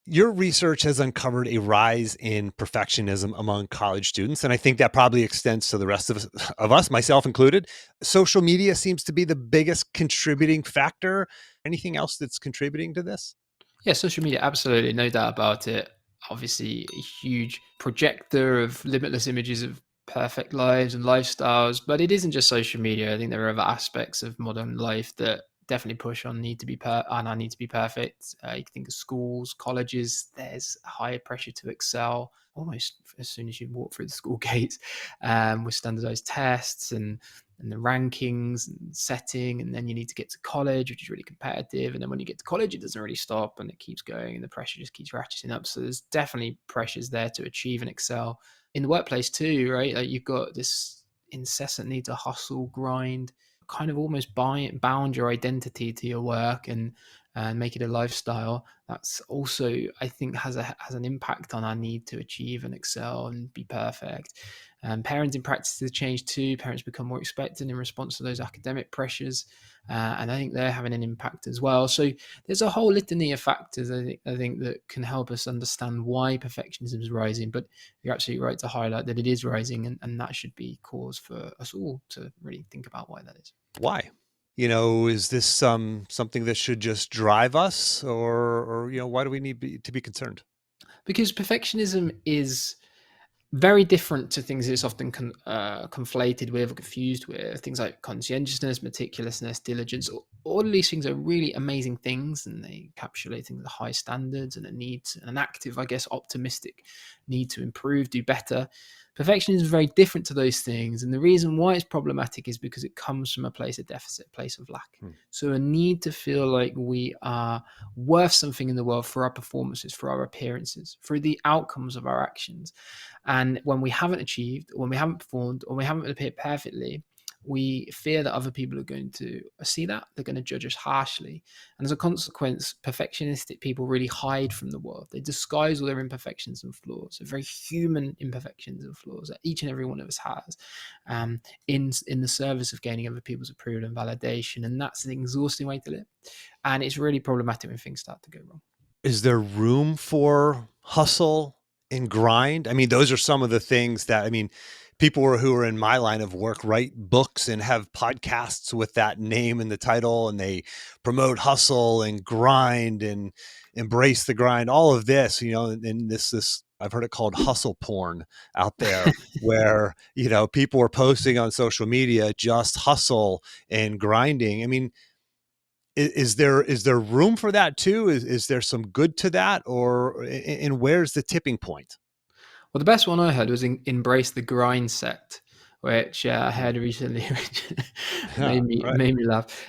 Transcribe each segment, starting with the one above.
Your research has uncovered a rise in perfectionism among college students, and I think that probably extends to the rest of us, myself included. Social media seems to be the biggest contributing factor. Anything else that's contributing to this? Yeah, social media, absolutely, no doubt about it. Obviously, a huge projector of limitless images of perfect lives and lifestyles, but it isn't just social media. I think there are other aspects of modern life that definitely push on need to be and I need to be perfect. You can think of schools, colleges. There's a higher pressure to excel almost as soon as you walk through the school gates, with standardized tests and the rankings and setting, and then you need to get to college, which is really competitive, and then when you get to college it doesn't really stop and it keeps going and the pressure just keeps ratcheting up. So there's definitely pressures there to achieve and excel in the workplace too, right? Like you've got this incessant need to hustle, grind, kind of almost bound your identity to your work and make it a lifestyle. That's also, I think, has an impact on our need to achieve and excel and be perfect. Parenting practices change too. Parents become more expectant in response to those academic pressures, and I think they're having an impact as well. So there's a whole litany of factors I think that can help us understand why perfectionism is rising. But you're absolutely right to highlight that it is rising, and that should be cause for us all to really think about why that is. Why? Is this something that should just drive us, or why do we need to be concerned? Because perfectionism is very different to things it's often conflated with or confused with. Things like conscientiousness, meticulousness, diligence. All of these things are really amazing things, and they encapsulate things with high standards and a need, an active, I guess, optimistic need to improve, do better. Perfectionism is very different to those things, and the reason why it's problematic is because it comes from a place of deficit, a place of lack. Hmm. So a need to feel like we are worth something in the world for our performances, for our appearances, for the outcomes of our actions. And when we haven't achieved, when we haven't performed, or we haven't appeared perfectly, we fear that other people are going to see that. They're going to judge us harshly. And as a consequence, perfectionistic people really hide from the world. They disguise all their imperfections and flaws, so very human imperfections and flaws that each and every one of us has, in the service of gaining other people's approval and validation. And that's an exhausting way to live. And it's really problematic when things start to go wrong. Is there room for hustle and grind? I mean, those are some of the things that, people who are in my line of work write books and have podcasts with that name in the title, and they promote hustle and grind and embrace the grind, all of this, and this, I've heard it called hustle porn out there, where, people are posting on social media, just hustle and grinding. I mean, is there room for that too? Is there some good to that, or and where's the tipping point? Well, the best one I heard was Embrace the Grind Set, which I Hmm. heard recently, which Yeah, right. made me laugh.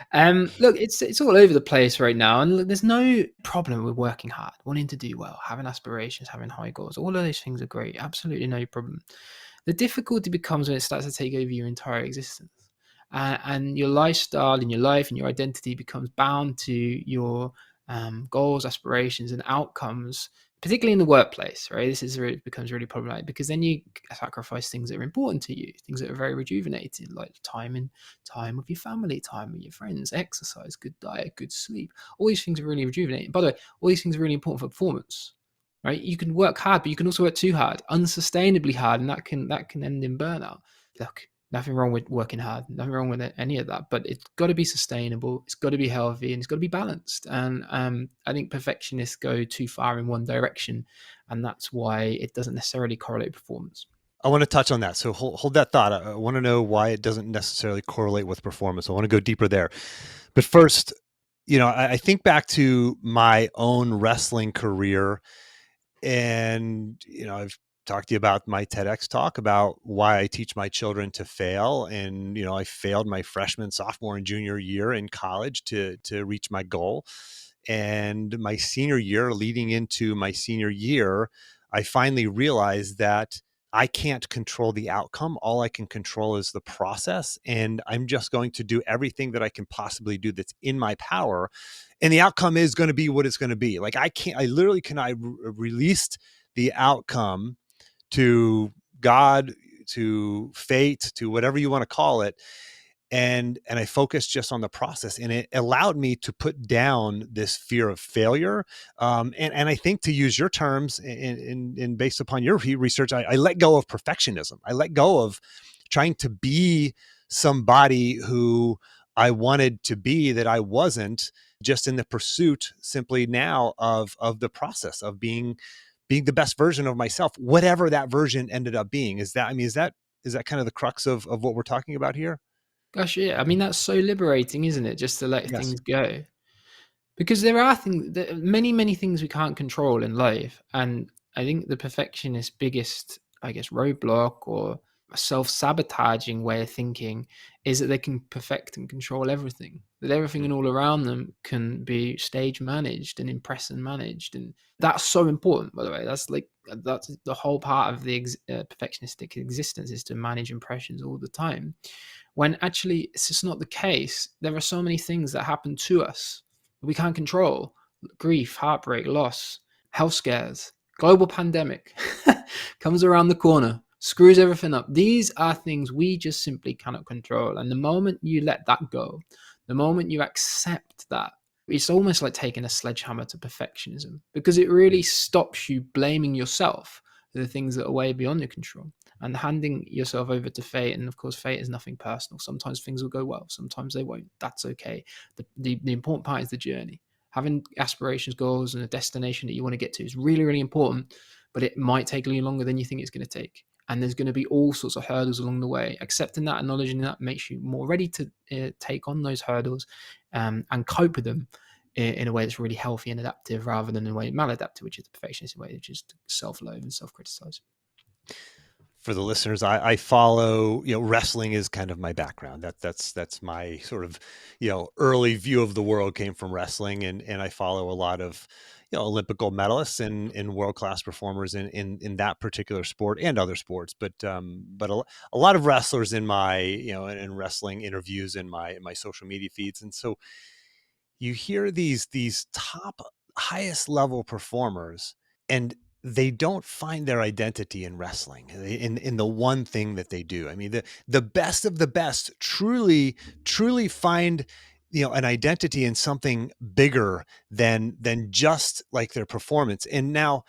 Look, it's all over the place right now, and look, there's no problem with working hard, wanting to do well, having aspirations, having high goals. All of those things are great, absolutely no problem. The difficulty becomes when it starts to take over your entire existence, and your lifestyle and your life and your identity becomes bound to your goals, aspirations, and outcomes, particularly in the workplace, right? This is where it becomes really problematic because then you sacrifice things that are important to you, things that are very rejuvenating, like time with your family, time with your friends, exercise, good diet, good sleep. All these things are really rejuvenating. By the way, all these things are really important for performance, right? You can work hard, but you can also work too hard, unsustainably hard, and that can end in burnout. Look, nothing wrong with working hard, nothing wrong with any of that, but it's got to be sustainable, it's got to be healthy, and it's got to be balanced. And I think perfectionists go too far in one direction, and that's why it doesn't necessarily correlate with performance. I want to touch on that. So hold that thought. I want to know why it doesn't necessarily correlate with performance. I want to go deeper there. But first, I think back to my own wrestling career, and I've talked to you about my TEDx talk about why I teach my children to fail. And I failed my freshman, sophomore, and junior year in college to reach my goal. And my senior year, leading into my senior year, I finally realized that I can't control the outcome. All I can control is the process. And I'm just going to do everything that I can possibly do that's in my power. And the outcome is going to be what it's going to be. Like, I literally released the outcome to God, to fate, to whatever you want to call it. and I focused just on the process, and it allowed me to put down this fear of failure. And I think, to use your terms, in based upon your research, I let go of perfectionism. I let go of trying to be somebody who I wanted to be that I wasn't, just in the pursuit simply now of the process of being the best version of myself, whatever that version ended up being. Is that, I mean, is that kind of the crux of what we're talking about here? Gosh, yeah. I mean, that's so liberating, isn't it? Just to let Yes. things go. Because there are many things we can't control in life, and I think the perfectionist's biggest, I guess, roadblock or self-sabotaging way of thinking is that they can perfect and control everything. That everything and all around them can be stage managed and impress and managed, and that's so important. By the way, that's the whole part of the perfectionistic existence, is to manage impressions all the time. When actually it's just not the case. There are so many things that happen to us we can't control: grief, heartbreak, loss, health scares, global pandemic comes around the corner, screws everything up. These are things we just simply cannot control. And the moment you let that go, the moment you accept that, it's almost like taking a sledgehammer to perfectionism, because it really stops you blaming yourself for the things that are way beyond your control and handing yourself over to fate. And of course, fate is nothing personal. Sometimes things will go well, sometimes they won't. That's okay. The important part is the journey. Having aspirations, goals, and a destination that you want to get to is really, really important, but it might take a little longer than you think it's going to take. And there's going to be all sorts of hurdles along the way. Accepting that, acknowledging that, makes you more ready to take on those hurdles and cope with them in a way that's really healthy and adaptive, rather than in a way maladaptive, which is the perfectionist way, which is to self-loathe and self-criticize. For the listeners, I follow, wrestling is kind of my background. That's my sort of, early view of the world came from wrestling, and I follow a lot of, Olympic gold medalists and world class performers in that particular sport and other sports. But a lot of wrestlers in my, in wrestling interviews in my social media feeds. And so you hear these top, highest level performers, and they don't find their identity in wrestling, in the one thing that they do. I mean, the best of the best truly find, an identity in something bigger than just like their performance. And now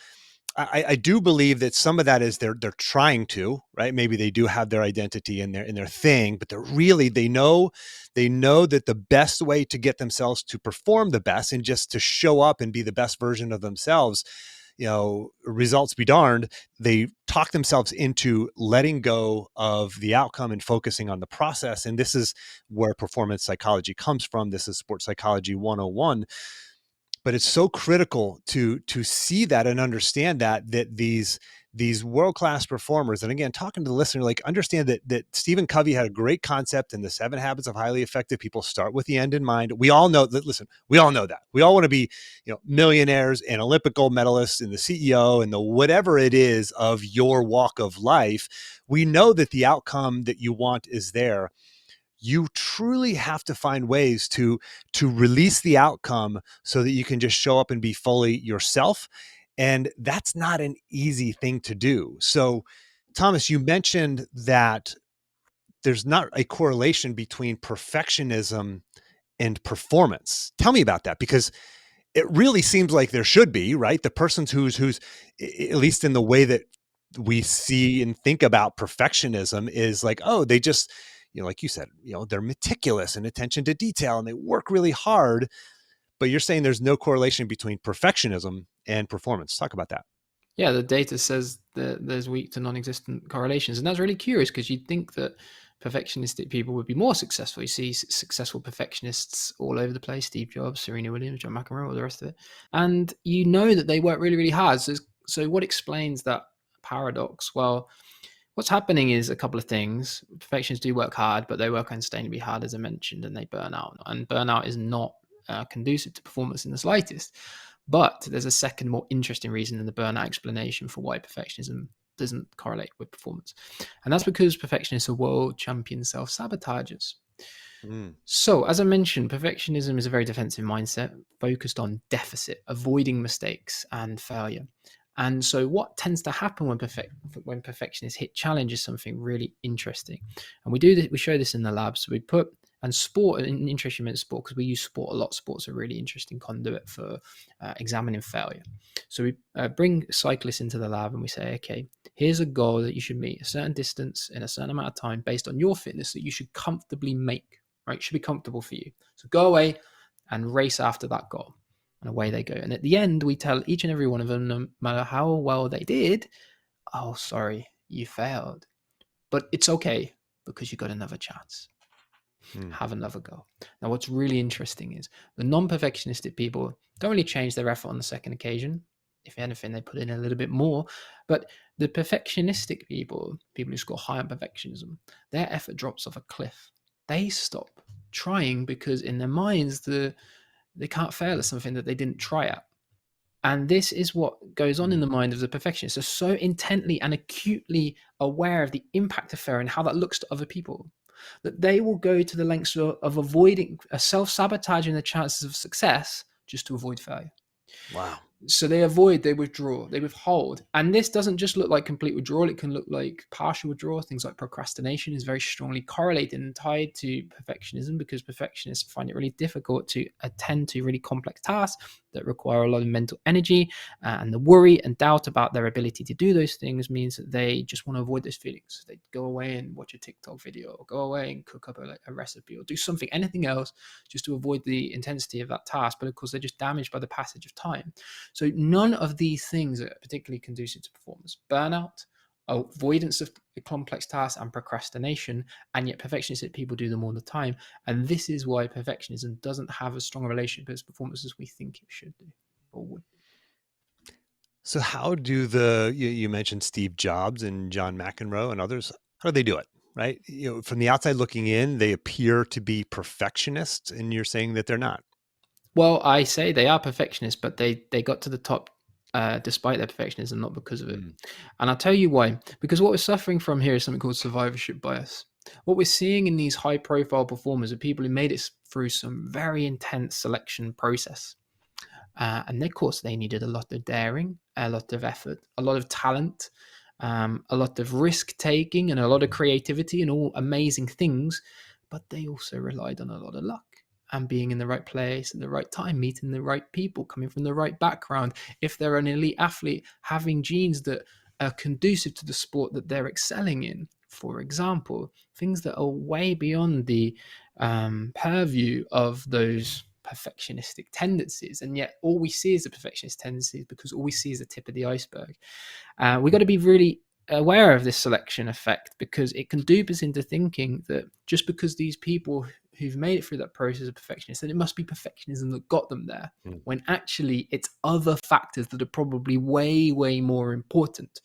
I do believe that some of that is they're trying to, right. Maybe they do have their identity in their thing, but they know that the best way to get themselves to perform the best and just to show up and be the best version of themselves, results be darned. They talk themselves into letting go of the outcome and focusing on the process. And this is where performance psychology comes from. This is sports psychology 101. But it's so critical to see that and understand that these world-class performers, and again, talking to the listener, like, understand that Stephen Covey had a great concept in the 7 Habits of Highly Effective People. Start with the end in mind. We all know that. Listen, we all know that. We all want to be, millionaires and Olympic gold medalists and the CEO and the whatever it is of your walk of life. We know that the outcome that you want is there. You truly have to find ways to release the outcome so that you can just show up and be fully yourself. And that's not an easy thing to do. So, Thomas, you mentioned that there's not a correlation between perfectionism and performance. Tell me about that, because it really seems like there should be, right? The person who's at least in the way that we see and think about perfectionism is like, oh, they just, like you said, they're meticulous and attention to detail and they work really hard. But you're saying there's no correlation between perfectionism and performance. Talk about that. Yeah, the data says that there's weak to non-existent correlations, and that's really curious, because you'd think that perfectionistic people would be more successful. You see successful perfectionists all over the place: Steve Jobs, Serena Williams, John McEnroe, all the rest of it, and you know that they work really, really hard. So what explains that paradox? Well, what's happening is a couple of things. Perfectionists do work hard, but they work unsustainably hard, as I mentioned, and they burn out. And burnout is not conducive to performance in the slightest. But there's a second, more interesting reason than the burnout explanation for why perfectionism doesn't correlate with performance. And that's because perfectionists are world champion self-sabotagers. Mm. So, as I mentioned, perfectionism is a very defensive mindset focused on deficit, avoiding mistakes and failure. And so, what tends to happen when perfectionists hit challenge is something really interesting. And we do this, we show this in the lab. So we put And sport, an interesting in sport, because we use sport a lot. Sport's a really interesting conduit for examining failure. So we bring cyclists into the lab and we say, okay, here's a goal that you should meet a certain distance in a certain amount of time based on your fitness that you should comfortably make, right? It should be comfortable for you. So go away and race after that goal. And away they go. And at the end, we tell each and every one of them, no matter how well they did, oh, sorry, you failed. But it's okay because you got another chance. Hmm. Have another go. Now, what's really interesting is the non-perfectionistic people don't really change their effort on the second occasion. If anything, they put in a little bit more. But the perfectionistic people, people who score high on perfectionism, their effort drops off a cliff. They stop trying because in their minds, they can't fail at something that they didn't try at. And this is what goes on in Hmm. the mind of the perfectionist. They're so intently and acutely aware of the impact of failure and how that looks to other people that they will go to the lengths of avoiding self-sabotaging the chances of success just to avoid failure. Wow. So they avoid, they withdraw, they withhold. And this doesn't just look like complete withdrawal, it can look like partial withdrawal. Things like procrastination is very strongly correlated and tied to perfectionism because perfectionists find it really difficult to attend to really complex tasks that require a lot of mental energy. And the worry and doubt about their ability to do those things means that they just want to avoid those feelings. They go away and watch a TikTok video, or go away and cook up a recipe, or do something, anything else, just to avoid the intensity of that task. But of course, they're just damaged by the passage of time. So none of these things are particularly conducive to performance. Burnout, avoidance of complex tasks, and procrastination, and yet perfectionistic people do them all the time. And this is why perfectionism doesn't have as strong a relationship with performance as we think it should do or would. So how do you mentioned Steve Jobs and John McEnroe and others, how do they do it? Right? From the outside looking in, they appear to be perfectionists, and you're saying that they're not. Well, I say they are perfectionists, but they got to the top despite their perfectionism, not because of it. Mm. And I'll tell you why. Because what we're suffering from here is something called survivorship bias. What we're seeing in these high profile performers are people who made it through some very intense selection process. And of course, they needed a lot of daring, a lot of effort, a lot of talent, a lot of risk taking, and a lot of creativity, and all amazing things. But they also relied on a lot of luck and being in the right place at the right time, meeting the right people, coming from the right background. If they're an elite athlete, having genes that are conducive to the sport that they're excelling in. For example, things that are way beyond the purview of those perfectionistic tendencies, and yet all we see is the perfectionist tendencies because all we see is the tip of the iceberg. We got to be really aware of this selection effect because it can dupe us into thinking that just because these people who've made it through that process are perfectionists, then it must be perfectionism that got them there, Mm. when actually it's other factors that are probably way more important.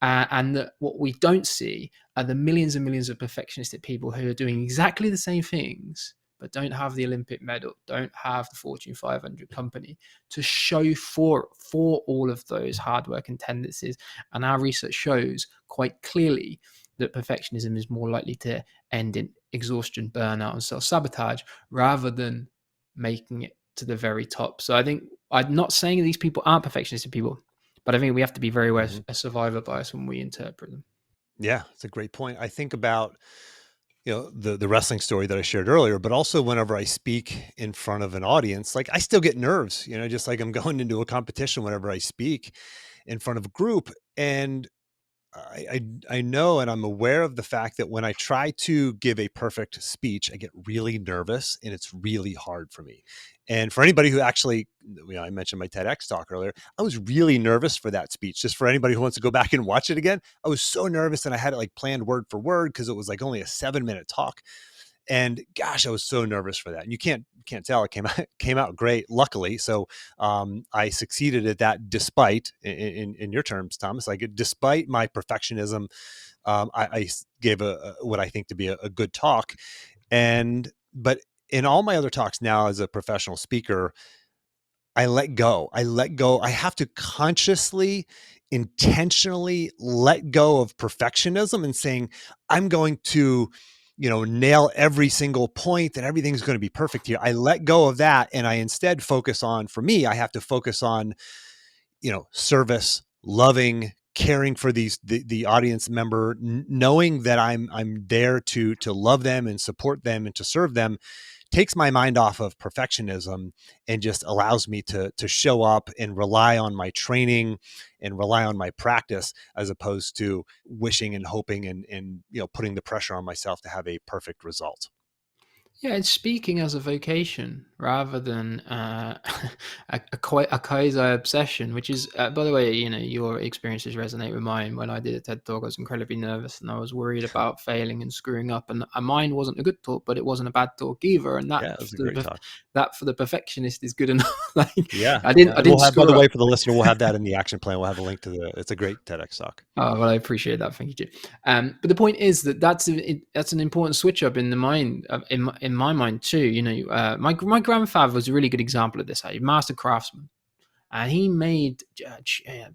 And that what we don't see are the millions and millions of perfectionistic people who are doing exactly the same things but don't have the Olympic medal, don't have the Fortune 500 company to show for all of those hard work and tendencies. And our research shows quite clearly that perfectionism is more likely to end in exhaustion, burnout, and self-sabotage rather than making it to the very top. So I think I'm not saying these people aren't perfectionistic people, but I think we have to be very aware Mhm. of survivor bias when we interpret them. Yeah, it's a great point. I think about the wrestling story that I shared earlier, but also whenever I speak in front of an audience, like I still get nerves, just like I'm going into a competition whenever I speak in front of a group. And I know and I'm aware of the fact that when I try to give a perfect speech, I get really nervous and it's really hard for me. And for anybody who actually, I mentioned my TEDx talk earlier, I was really nervous for that speech. Just for anybody who wants to go back and watch it again, I was so nervous and I had it like planned word for word because it was like only a 7-minute talk. And gosh, I was so nervous for that. And you can't tell it came out great, luckily. So I succeeded at that, despite, in your terms, Thomas, like despite my perfectionism. I gave what I think to be a good talk, but in all my other talks now as a professional speaker, I let go. I let go. I have to consciously, intentionally let go of perfectionism and saying, I'm going to, nail every single point and everything's going to be perfect here. I let go of that. And I instead focus on, for me, I have to focus on, service, loving, caring for the audience member, knowing that I'm there to love them and support them and to serve them, takes my mind off of perfectionism and just allows me to show up and rely on my training and rely on my practice, as opposed to wishing and hoping and putting the pressure on myself to have a perfect result. Yeah, it's speaking as a vocation rather than a quasi obsession. Which is, by the way, your experiences resonate with mine. When I did a TED talk, I was incredibly nervous and I was worried about failing and screwing up. And mine wasn't a good talk, but it wasn't a bad talk either. And Yeah, it was a great talk. that for the perfectionist is good enough. Like, Yeah, I yeah, and didn't we'll have, by the screw up. way, for the listener, we'll have that in the action plan. We'll have a link to it's a great TEDx talk. Oh, well, I appreciate that. Thank you, Jim. But the point is that that's an important switch up in the mind, in my mind too. My grandfather was a really good example of this. A master craftsman, and he made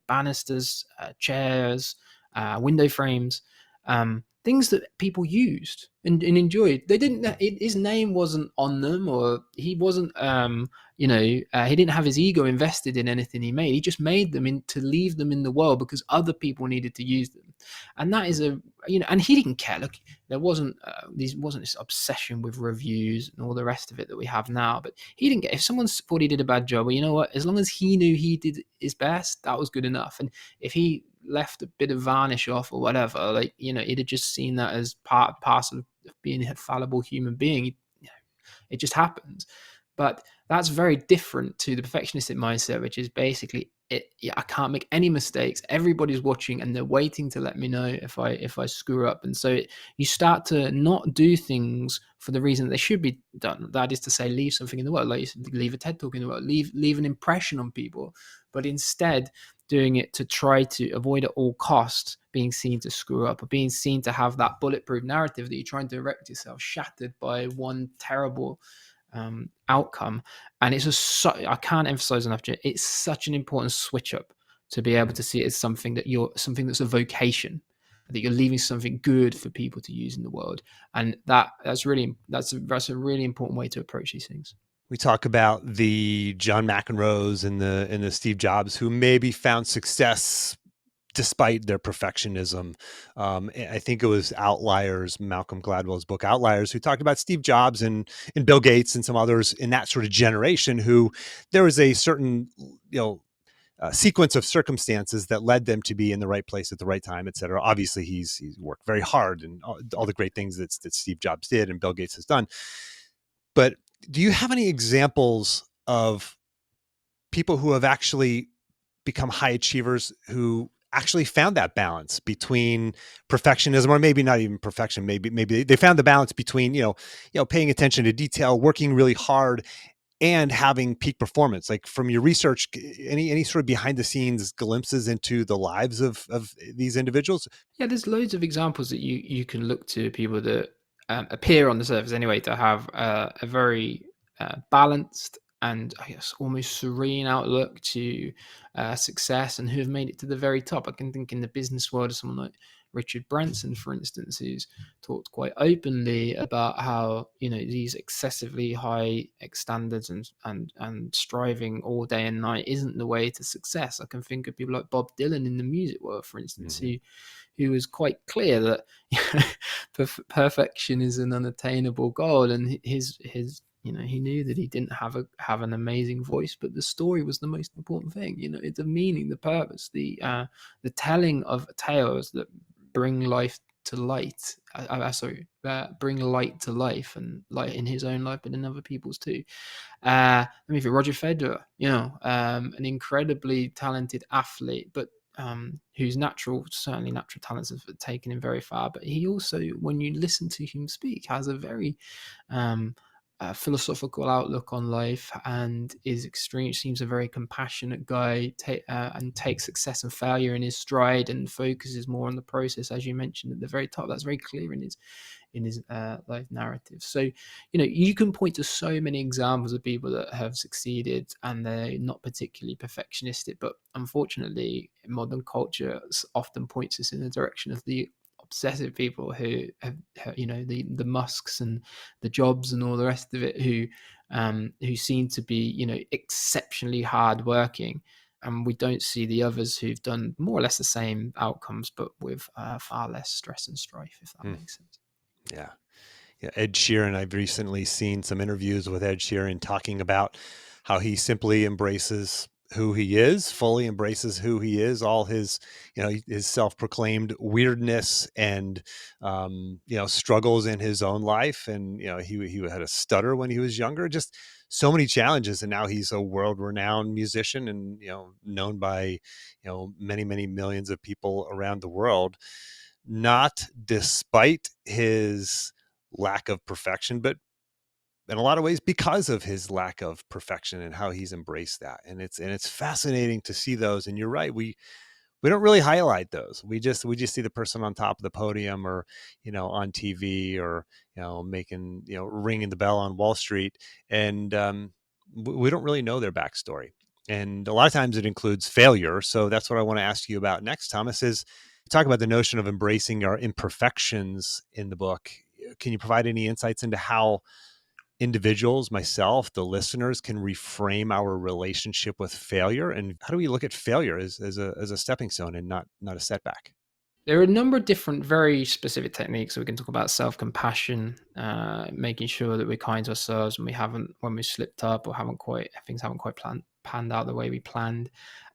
banisters, chairs, window frames, things that people used and enjoyed. They didn't. His name wasn't on them, or he wasn't. He didn't have his ego invested in anything he made. He just made them to leave them in the world because other people needed to use them, and that is and he didn't care. Look, there wasn't this obsession with reviews and all the rest of it that we have now. But he didn't get, if someone thought he did a bad job, well, you know what? As long as he knew he did his best, that was good enough. And if he left a bit of varnish off or whatever, he'd have just seen that as part parcel of being a fallible human being. It just happens. But that's very different to the perfectionistic mindset, which is basically I can't make any mistakes. Everybody's watching and they're waiting to let me know if I screw up. And so you start to not do things for the reason that they should be done. That is to say, leave something in the world, like you said, leave a TED talk in the world, leave an impression on people. But instead, doing it to try to avoid at all costs being seen to screw up, or being seen to have that bulletproof narrative that you're trying to erect yourself shattered by one terrible outcome. And I can't emphasize enough, Jay, it's such an important switch up to be able Mhm. to see it as something that's a vocation, that you're leaving something good for people to use in the world. And that's a really important way to approach these things. We talk about the John McEnroes and the Steve Jobs who maybe found success despite their perfectionism. I think it was Outliers, Malcolm Gladwell's book Outliers, who talked about Steve Jobs and Bill Gates and some others in that sort of generation who there was a certain sequence of circumstances that led them to be in the right place at the right time, et cetera. Obviously, he's worked very hard and all the great things that Steve Jobs did and Bill Gates has done. But do you have any examples of people who have actually become high achievers who actually found that balance between perfectionism, or maybe not even perfection, maybe they found the balance between paying attention to detail, working really hard, and having peak performance? Like, from your research, any sort of behind the scenes glimpses into the lives of these individuals? Yeah, there's loads of examples that you can look to, people that appear on the surface anyway to have a very balanced and, I guess, almost serene outlook to success, and who have made it to the very top. I can think in the business world of someone like Richard Branson, for instance, who's talked quite openly about how these excessively high standards and striving all day and night isn't the way to success. I can think of people like Bob Dylan in the music world, for instance, Mm-hmm. who was quite clear that perfection is an unattainable goal, and his he knew that he didn't have an amazing voice, but the story was the most important thing. It's the meaning, the purpose, the telling of tales that bring life to light. Bring light to life, and light in his own life, but in other people's too. Let me think. Roger Federer, an incredibly talented athlete, but whose certainly natural talents have taken him very far. But he also, when you listen to him speak, has a very philosophical outlook on life, and seems a very compassionate guy, and takes success and failure in his stride and focuses more on the process, as you mentioned at the very top. That's very clear in his life narrative. So, you can point to so many examples of people that have succeeded and they're not particularly perfectionistic, but unfortunately, modern culture often points us in the direction of the obsessive people who have, the Musks and the Jobs and all the rest of it, who seem to be, exceptionally hardworking. and we don't see the others who've done more or less the same outcomes, but with far less stress and strife, if that Hmm. makes sense. Yeah. Yeah, Ed Sheeran, I've recently seen some interviews with Ed Sheeran talking about how he simply embraces who he is, fully embraces who he is, all his, his self-proclaimed weirdness and, struggles in his own life. And, he had a stutter when he was younger, just so many challenges. And now he's a world-renowned musician and, known by, many, many millions of people around the world, not despite his lack of perfection, but in a lot of ways because of his lack of perfection and how he's embraced that. And it's fascinating to see those. And you're right, we don't really highlight those. We just see the person on top of the podium or, on TV or, making, ringing the bell on Wall Street. And we don't really know their backstory. And a lot of times it includes failure. So that's what I want to ask you about next, Thomas, is talk about the notion of embracing our imperfections in the book. Can you provide any insights into how individuals, myself, the listeners, can reframe our relationship with failure? And how do we look at failure as a stepping stone and not a setback? There are a number of different, very specific techniques. So we can talk about self-compassion, making sure that we're kind to ourselves when we slipped up or things haven't quite panned out the way we planned.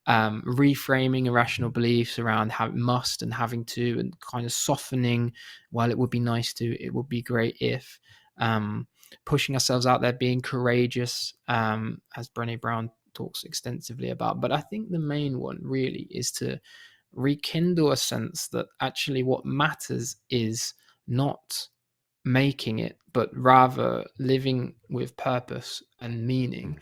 Reframing irrational beliefs around how it must and having to, and kind of softening. While it would be nice to, it would be great if. Um, Pushing ourselves out there, being courageous, as Brené Brown talks extensively about. But I think the main one really is to rekindle a sense that actually what matters is not making it, but rather living with purpose and meaning.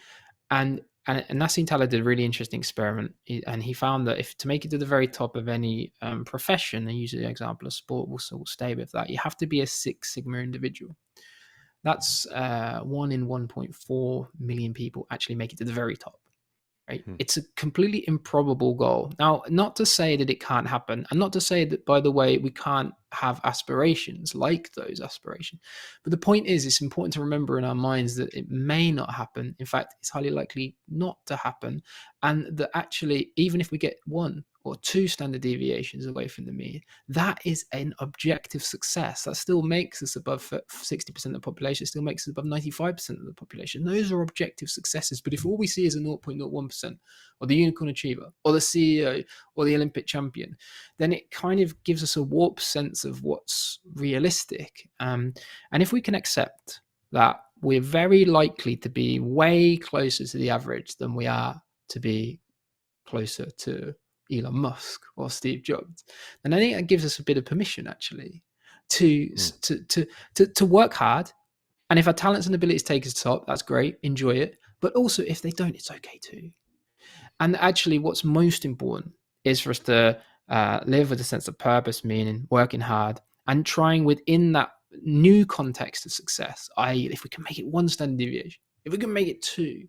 Mm, And Nassim Taleb did a really interesting experiment, and he found that if to make it to the very top of any profession, and usually the example of sport will stay with that, you have to be a Six Sigma individual. That's 1 in 1.4 million people actually make it to the very top. Right? mm, It's a completely improbable goal. Now, not to say that it can't happen, and not to say that, by the way, we can't have aspirations like those aspirations. But the point is, it's important to remember in our minds that it may not happen. In fact, it's highly likely not to happen. And that actually, even if we get one or two standard deviations away from the mean, that is an objective success. That still makes us above 60% of the population. It still makes us above 95% of the population. Those are objective successes. But if all we see is a 0.01%, or the unicorn achiever, or the CEO, or the Olympic champion, then it kind of gives us a warped sense of what's realistic. And if we can accept that we're very likely to be way closer to the average than we are to be closer to Elon Musk or Steve Jobs, then I think that gives us a bit of permission actually to mm. to work hard. And if our talents and abilities take us to the top, that's great, enjoy it. But also, if they don't, it's okay too. And actually, what's most important is for us to live with a sense of purpose, meaning, working hard, and trying within that new context of success. I.e., if we can make it one standard deviation, if we can make it two,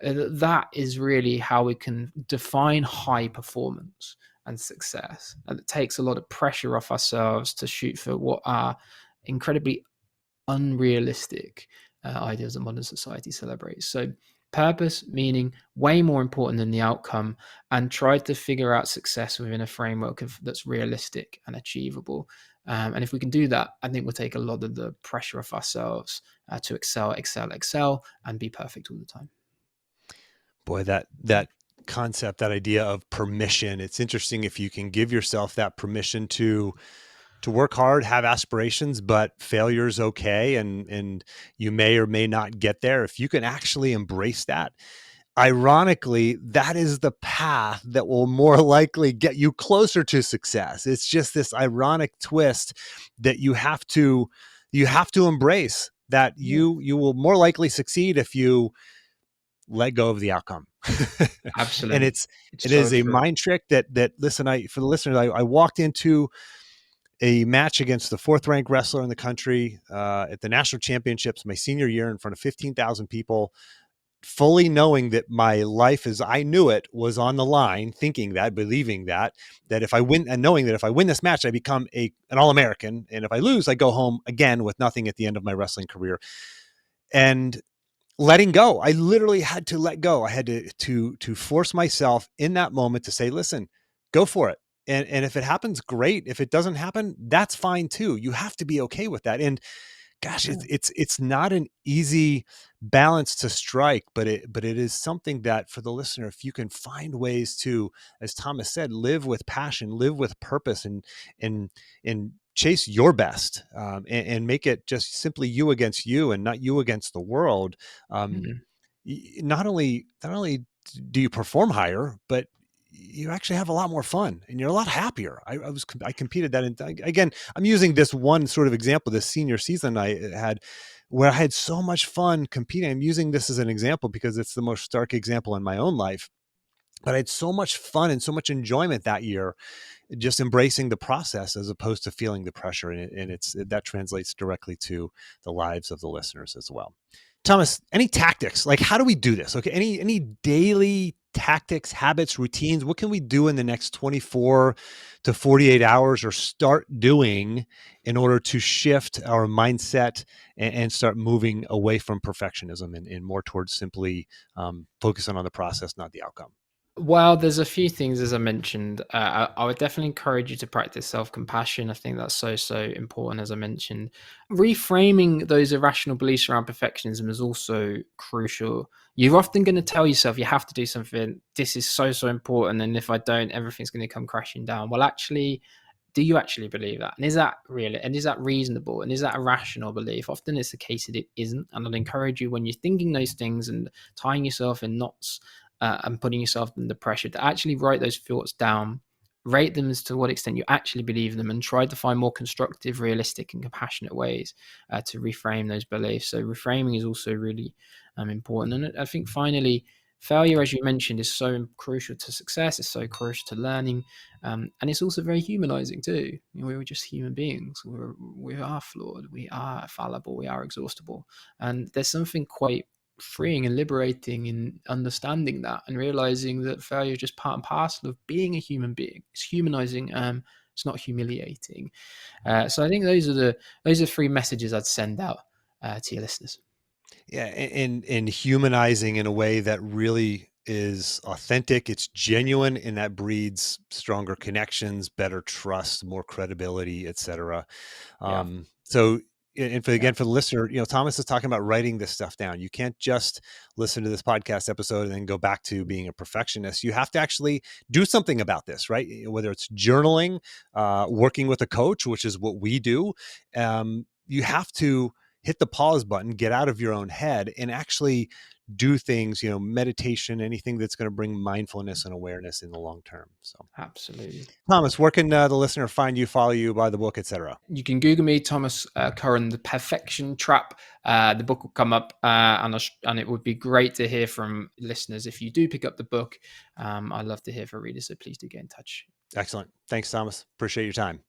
that is really how we can define high performance and success. And it takes a lot of pressure off ourselves to shoot for what are incredibly unrealistic ideas that modern society celebrates. So, purpose, meaning, way more important than the outcome, and try to figure out success within a framework that's realistic and achievable. And if we can do that, I think we'll take a lot of the pressure off ourselves to excel, and be perfect all the time. Boy, that concept, that idea of permission, it's interesting if you can give yourself that permission to work hard, have aspirations, but failure is okay, and you may or may not get there. If you can actually embrace that, ironically, that is the path that will more likely get you closer to success. It's just this ironic twist that you have to embrace, that Yeah, you will more likely succeed if you let go of the outcome. And absolutely. it's It's it so is a true. mind trick that listen, I for the listeners, I walked into a match against the fourth ranked wrestler in the country at the national championships my senior year in front of 15,000 people, fully knowing that my life as I knew it was on the line, thinking that, believing that if I win, and knowing that if I win this match, I become an All-American. And if I lose, I go home again with nothing at the end of my wrestling career. And letting go. I literally had to let go. I had to force myself in that moment to say, listen, go for it. And if it happens, great. If it doesn't happen, that's fine too. You have to be okay with that. And gosh, Yeah. it's not an easy balance to strike, but it is something that for the listener, if you can find ways to, as Thomas said, live with passion, live with purpose, and and chase your best, and make it just simply you against you and not you against the world. Um, Mm. not only do you perform higher, but you actually have a lot more fun and you're a lot happier. I competed that, and again, I'm using this one sort of example, this senior season I had, where I had so much fun competing. I'm using this as an example because it's the most stark example in my own life. But I had so much fun and so much enjoyment that year, just embracing the process as opposed to feeling the pressure. And that translates directly to the lives of the listeners as well. Thomas, any tactics? Like, how do we do this? Okay, any daily tactics, habits, routines? What can we do in the next 24 to 48 hours, or start doing in order to shift our mindset and start moving away from perfectionism and more towards simply focusing on the process, not the outcome? Well, there's a few things, as I mentioned. I would definitely encourage you to practice self compassion. I think that's so, so important, as I mentioned. Reframing those irrational beliefs around perfectionism is also crucial. You're often going to tell yourself you have to do something. This is so, so important. And if I don't, everything's going to come crashing down. Well, actually, do you actually believe that? And is that real? And is that reasonable? And is that a rational belief? Often it's the case that it isn't. And I'd encourage you, when you're thinking those things and tying yourself in knots, and putting yourself under pressure, to actually write those thoughts down, rate them as to what extent you actually believe them, and try to find more constructive, realistic, and compassionate ways to reframe those beliefs. So reframing is also really important. And I think finally, failure, as you mentioned, is so crucial to success. It's so crucial to learning, and it's also very humanizing too. You know, we're just human beings. We are flawed. We are fallible. We are exhaustible. And there's something quite freeing and liberating in understanding that and realizing that failure is just part and parcel of being a human being. It's humanizing. It's not humiliating. So I think those are three messages I'd send out to your listeners. Yeah, and humanizing in a way that really is authentic, it's genuine, and that breeds stronger connections, better trust, more credibility, etc. Yeah, So, and for, yeah, again, for the listener, Thomas is talking about writing this stuff down. You can't just listen to this podcast episode and then go back to being a perfectionist. You have to actually do something about this, right? Whether it's journaling, working with a coach, which is what we do. You have to hit the pause button, get out of your own head, and actually do things, meditation, anything that's going to bring mindfulness and awareness in the long term. So, absolutely. Thomas, where can the listener find you, follow you, buy the book, etc.? You can Google me, Thomas Curran, The Perfection Trap. The book will come up, and it would be great to hear from listeners. If you do pick up the book, I'd love to hear from readers, so please do get in touch. Excellent. Thanks, Thomas. Appreciate your time.